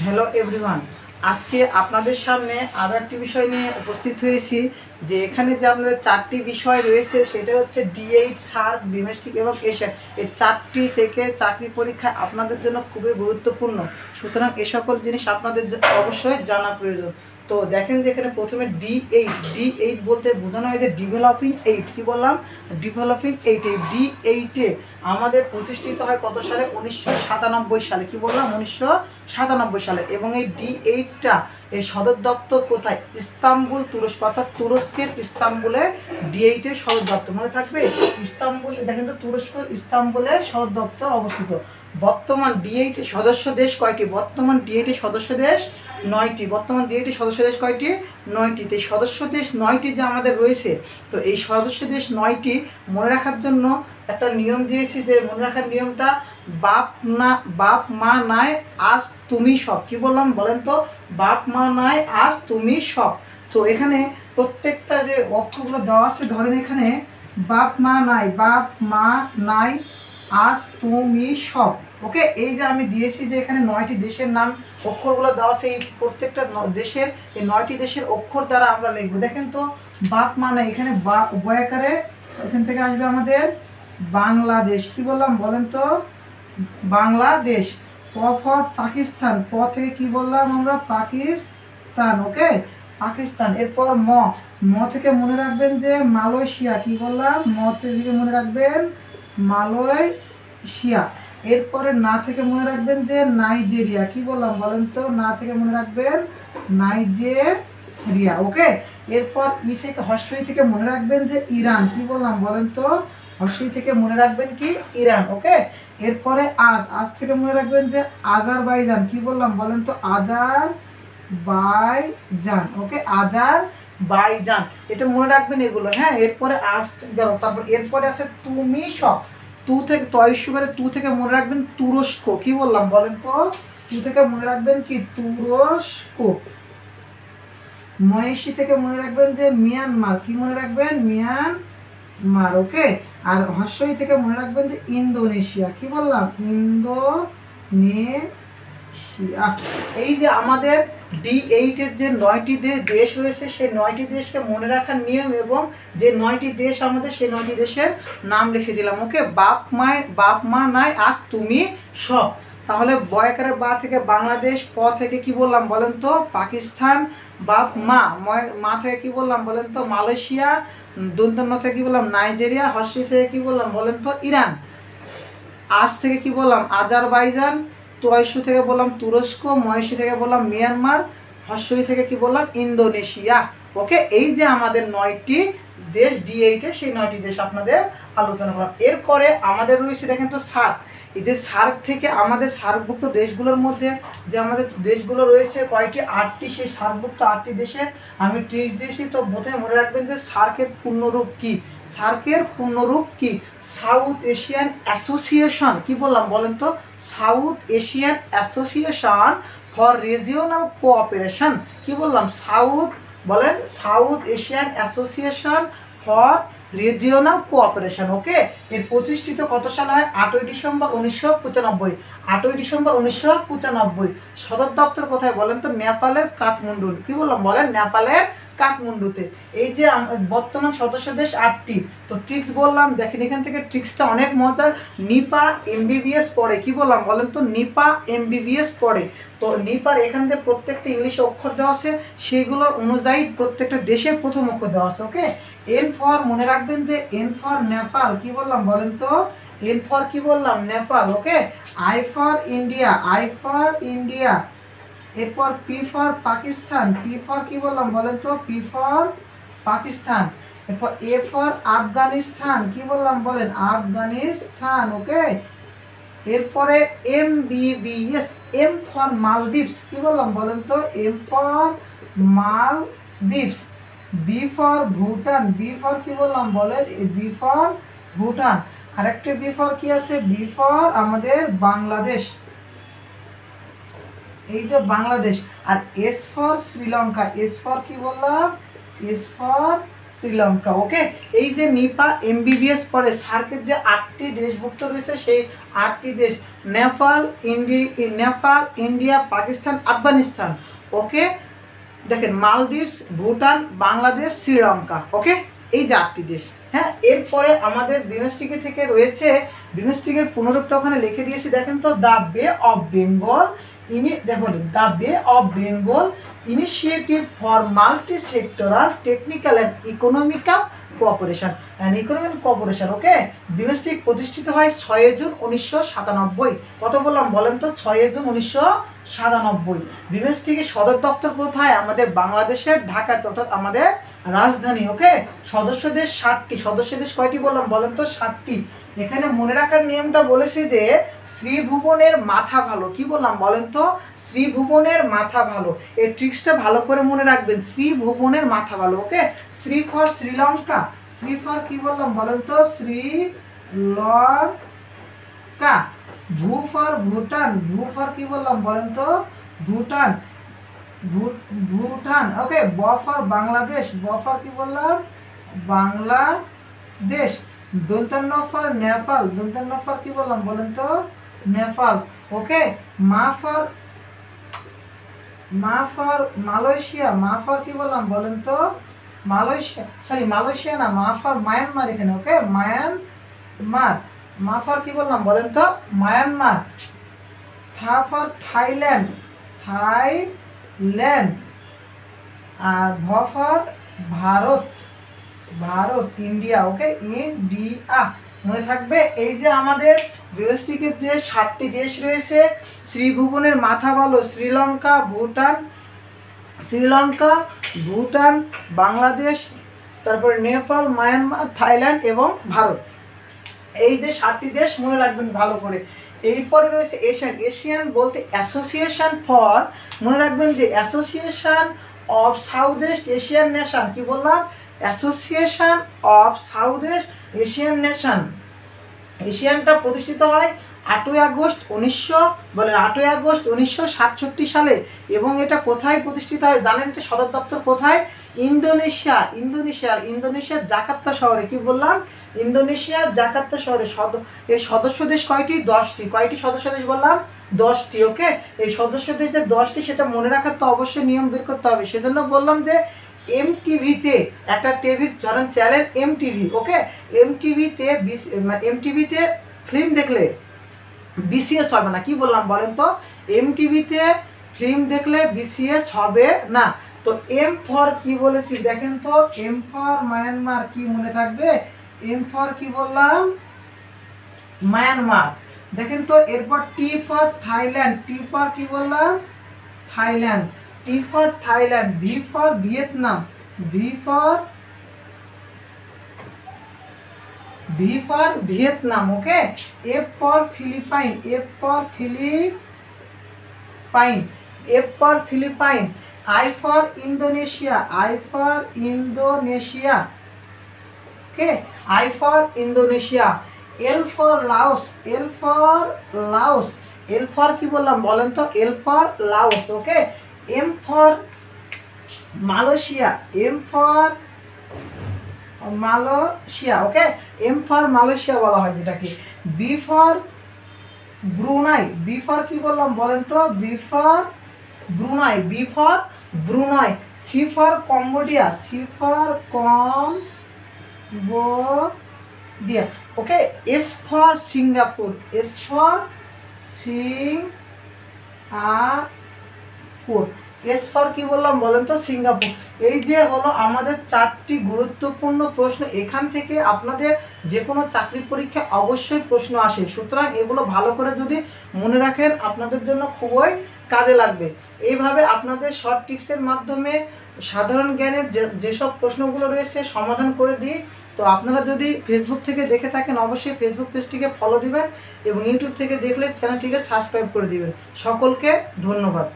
Hello everyone, আজকে আপনাদের সামনে আরও একটি বিষয় নিয়ে উপস্থিত হয়েছি যে এখানে যে আপনাদের চারটি বিষয় রয়েছে সেটা হচ্ছে D8, সার্ক, বিমেস্টিক এবং এশিয়ান। এই চারটি থেকে চাকরি পরীক্ষা আপনাদের জন্য খুবই গুরুত্বপূর্ণ, সুতরাং এ সকল জিনিস আপনাদের অবশ্যই জানা প্রয়োজন। তো দেখেন যে এখানে প্রথমে D8 বলতে বোঝানো হয় যে ডেভেলপিং 8। কী বললাম? ডেভেলপিং 8। এই D8-এ আমাদের প্রতিষ্ঠিত হয় কত সালে? 1997 সালে। কি বললাম? 1997 সালে। এবং এই D8টা এই সদর দপ্তর কোথায়? ইস্তাম্বুল, তুরস্ক, অর্থাৎ তুরস্কের ইস্তাম্বুলে D8-এর সদর দপ্তর। মনে থাকবে ইস্তাম্বুল, দেখেন তো তুরস্কের ইস্তাম্বুলে সদর দপ্তর অবস্থিত। বর্তমান D8-এর সদস্য দেশ কয়টি? বর্তমান D8-এর সদস্য দেশ 9টি। বর্তমান D8-এর সদস্য দেশ কয়টি? 9টি। তো এই সদস্য দেশ 9টি যে আমাদের রয়েছে, তো এই সদস্য দেশ 9টি মনে রাখার জন্য একটা নিয়ম দিয়েছি, যে মনে রাখার নিয়মটা বাপ মা নাই আজ তুমি সব। কি বললাম বলেন তো? বাপ মা নাই আজ তুমি সব। তো এখানে প্রত্যেকটা যে অক্ষরগুলো দেওয়া আছে, ধরেন এখানে বাপ মা নাই আজ তুমি সব। ওকে, এই যে আমি দিয়েছি যে এখানে 9টি দেশের নাম অক্ষরগুলো দেওয়া আছে, এই প্রত্যেকটা দেশের এই 9টি দেশের অক্ষর দ্বারা আমরা লিখবো। দেখেন তো বাপ মা নাই, এখানে বয়াকারে এখান থেকে আসবে আমাদের বাংলাদেশ। কি বললাম বলেন তো? বাংলাদেশ। ফর পাকিস্তান, থেকে কি বললাম আমরা? পাকিস্তান। ওকে, পাকিস্তান। এরপর ম থেকে মনে রাখবেন যে মালয়েশিয়া। কি বললাম? ম থেকে মনে রাখবেন মালয়েশিয়া। এরপরে না থেকে মনে রাখবেন যে নাইজেরিয়া। কি বললাম বলেন তো? না থেকে মনে রাখবেন নাইজেরিয়া। ওকে, এরপর হর্ষই থেকে মনে রাখবেন যে ইরান। কি বললাম বলেন তো? হর্ষই থেকে মনে রাখবেন কি? ইরান। ওকে, এরপরে আজ থেকে মনে রাখবেন যে আজারবাইজান। কি বললাম বলেন তো? আজারবাইজান। ওকে, আজারবাইজান, এটা মনে রাখবেন এগুলো। হ্যাঁ, এরপরে গেল। তারপর এরপরে আছে তুমি সব। তু থেকে মনে রাখবেন তুরস্ক। কি বললাম বলেন তো? তু থেকে মনে রাখবেন কি? তুরস্ক। মহেশী থেকে মনে রাখবেন যে মিয়ানমার। কি মনে রাখবেন? মিয়ানমার। ওকে, আর হর্ষই থেকে মনে রাখবেন যে ইন্দোনেশিয়া। কি বললাম? ইন্দোনেশিয়া। এই যে আমাদের D8-এর যে 9টি দেশ রয়েছে, সেই 9টি দেশকে মনে রাখার নিয়ম, এবং যে 9টি দেশ আমাদের, সেই 9টি দেশের নাম লিখে দিলাম। ওকে, বাপ মা নাই আজ তুমি সব। তাহলে বয়াকারে বা থেকে বাংলাদেশ, থেকে কি বললাম বলেন তো? পাকিস্তান। বাপ মা থেকে কি বললাম বলেন তো? মালয়েশিয়া। দন্তন্য থেকে কি বললাম? নাইজেরিয়া। হর্ষই থেকে কি বললাম বলেন তো? ইরান। আজ থেকে কি বললাম? আজারবাইজান। তয়সু থেকে বললাম তুরস্ক। মহেশী থেকে বললাম মিয়ানমার। হর্ষই থেকে কি বললাম? ইন্দোনেশিয়া। ওকে, এই যে আমাদের 9টি দেশ D8-এ, সেই 9টি দেশ আপনাদের আলোচনা করলাম। এরপরে আমাদের রয়েছে দেখেন তো সার্ক। এই যে সার্ক থেকে আমাদের সার্কভুক্ত দেশগুলোর মধ্যে যে আমাদের দেশগুলো রয়েছে কয়টি? 8টি। সেই সার্কভুক্ত 8টি দেশের আমি ট্রিক্স দিয়েছি। তো প্রথমে মনে রাখবেন যে সার্কের পূর্ণরূপ কি? সার্কের পূর্ণরূপ কি? South Asian association. কি বললাম বলেন তো? South Asian association for regional cooperation. কি বললাম? South Asian association for regional cooperation. Okay, এর প্রতিষ্ঠিত কত সালে হয়? 8ই ডিসেম্বর 1995। 8ই ডিসেম্বর 1995। সদর দপ্তর কোথায় বলেন তো? নেপালের কাঠমান্ডু। কি বললাম বলেন? নেপালের কাঠমান্ডুতে। এই যে বর্তমান সদস্য দেশ 8টি। তো ট্রিক্স বললাম, দেখেন এখান থেকে ট্রিক্সটা অনেক মজার। নিপা MBBS পড়ে। কি বললাম বলেন তো? নিপা MBBS পড়ে। তো নিপার এখান থেকে প্রত্যেকটা ইংলিশে অক্ষর দেওয়া আছে, সেগুলো অনুযায়ী প্রত্যেকটা দেশের প্রথম অক্ষর দেওয়া আছে। ওকে, এন ফর মনে রাখবেন যে এন ফর নেপাল। কি বললাম বলেন তো? এন ফর কি বললাম? নেপাল। ওকে, আই ফর ইন্ডিয়া। এরপর P for Pakistan. P for কি বললাম বলেন তো? P for Pakistan. এরপর এ ফর আফগানিস্তান। কি বললাম বলেন? আফগানিস্তান। ওকে, এরপরে MBBS, এম ফর মালদ্বীপস। কি বললাম বলেন তো? M for Maldives. B for Bhutan. B for কি বললাম বলেন? B for Bhutan. আরেকটা বি ফর কি আছে? বি ফর আমাদের বাংলাদেশ। এই যে বাংলাদেশ। আর S for Sri Lanka. S for কি বললাম? S for Sri Lanka. ওকে, এই যে নিপা MBBS পরে সার্কের যে 8টি দেশভুক্ত রয়েছে সেই 8টি দেশ নেপাল, ইন্ডিয়া, পাকিস্তান, আফগানিস্তান। ওকে, দেখেন মালদ্বীপ, ভুটান, বাংলাদেশ, শ্রীলঙ্কা। ওকে, এই যে 8টি দেশ। হ্যাঁ, এরপরে আমাদের বিমস্টিকে থেকে রয়েছে, বিমস্টিকের পুনরূপটা ওখানে লিখে দিয়েছি, দেখেন তো, দ্য বে অফ বেঙ্গল দেখুন, the Bay of Bengal initiative for multi sectoral technical and economical cooperation okay, BIMSTEC প্রতিষ্ঠিত হয় 6 জুন 1997। কত বললাম বলেন তো? 6 জুন 1997। বিমস্টিকের সদর দপ্তর কোথায়? আমাদের বাংলাদেশের ঢাকাতে, অর্থাৎ আমাদের রাজধানী। ওকে, সদস্য দেশ 7টি। সদস্য দেশ কয়টি বললাম বলেন তো? 7টি। এখানে মনে রাখার নিয়মটা বলেছি যে শ্রীভুবনের মাথা ভালো। কি বললাম বলেন তো? শ্রীভুবনের মাথা ভালো। এই ট্রিক্সটা ভালো করে মনে রাখবেন, শ্রীভুবনের মাথা ভালো। ওকে, শ্রী ফর শ্রীলঙ্কা, শ্রী ফর কি বললাম বলেন তো? শ্রীলঙ্কা। ভূ ফর ভুটান, ভূ ফর কি বললাম বলেন তো? ভুটান, ভুটান। ওকে, ব ফর বাংলাদেশ, ব ফর কি বললাম? বাংলাদেশ। দন্তান্ন ফর নেপাল, দন্তান্ন ফর কি বললাম বলেন তো? নেপাল। ওকে, মা ফর মালয়েশিয়া, মা ফর কি বললাম বলেন তো? মালয়েশিয়া, সরি মালয়েশিয়া না, মা ফর মায়ানমার এখানে। ওকে, মায়ানমার। মা ফর কি বললাম বলেন তো? মায়ানমার। থা ফর থাইল্যান্ড, থাইল্যান্ড। আর ভ for Bharat, Bharat, India. Okay, India. মনে থাকবে, এই যে আমাদের বিমস্টিকের যে 7টি দেশ রয়েছে, শ্রীভুবনের মাথা ভালো শ্রীলঙ্কা, ভুটান, বাংলাদেশ, তারপরে নেপাল, মায়ানমার, থাইল্যান্ড এবং ভারত। এই যে 7টি দেশ মনে রাখবেন ভালো করে। এরপরে রয়েছে এশিয়ান। এশিয়ান বলতে অ্যাসোসিয়েশন ফর, মনে রাখবেন যে association of South East Asian nation. কি বললাম? Association of South East Asian nation. এশিয়ানটা প্রতিষ্ঠিত হয় 8ই আগস্ট 1967 সালে। এবং এটা কোথায় প্রতিষ্ঠিত হয় জানেন? তো সদর দপ্তর কোথায়? ইন্দোনেশিয়ার জাকার্তা শহরে। কি বললাম? ইন্দোনেশিয়ার জাকার্তা শহরে। এই সদস্য দেশ কয়টি? 10টি। কয়টি সদস্য দেশ বললাম? 10টি। ওকে, এই সদস্য দেশ যে 10টি সেটা মনে রাখার তো অবশ্যই নিয়ম বের করতে হবে। সেজন্য বললাম যে MTVতে একটা টিভি, ধরেন চ্যানেল MTV। ওকে, MTVতে ফিল্ম দেখলে BCS হবে না। কি বললাম বলেন তো? MTVতে ফিল্ম দেখলে BCS হবে না। তো M ফর কি বলেছি দেখেন তো? M for Myanmar. কি মনে থাকবে? M ফর কি বললাম? মায়ানমার। দেখেন তো, এরপর T for Thailand, T for কি বললাম? Thailand, T for Thailand. V for Vietnam, V for Vietnam. Okay, F for Philippine, F for Philippine. I for Indonesia, I for Indonesia. Okay, I for Indonesia. L for Laos, L for Laos. L for কি বললাম বলেন তো? L for Laos. Okay, M for Malaysia, M for Malaysia. Okay, M for Malaysia বলা হয় যেটাকে। B for Brunei, B for কি বললাম বলেন তো? B for Brunei, B for Brunei. C for Cambodia, C for Cambodia. Okay, S for Singapore, S for Singapore. S for কি বললাম বলেন তো? সিঙ্গাপুর। এই যে হলো আমাদের 4টি গুরুত্বপূর্ণ প্রশ্ন। এখান থেকে আপনাদের যে কোনো চাকরি পরীক্ষা অবশ্যই প্রশ্ন আসে। সুতরাং এগুলো ভালো করে যদি মনে রাখেন আপনাদের জন্য খুবই কাজে লাগবে। এইভাবে আপনাদের শর্ট ট্রিক্সের মাধ্যমে সাধারণ জ্ঞানের যেসব প্রশ্নগুলো রয়েছে সমাধান করে দিই। তো আপনারা যদি ফেসবুক থেকে দেখে থাকেন অবশ্যই ফেসবুক পেজটিকে ফলো দিবেন এবং ইউটিউব থেকে দেখলে চ্যানেলটিকে সাবস্ক্রাইব করে দিবেন। সকলকে ধন্যবাদ।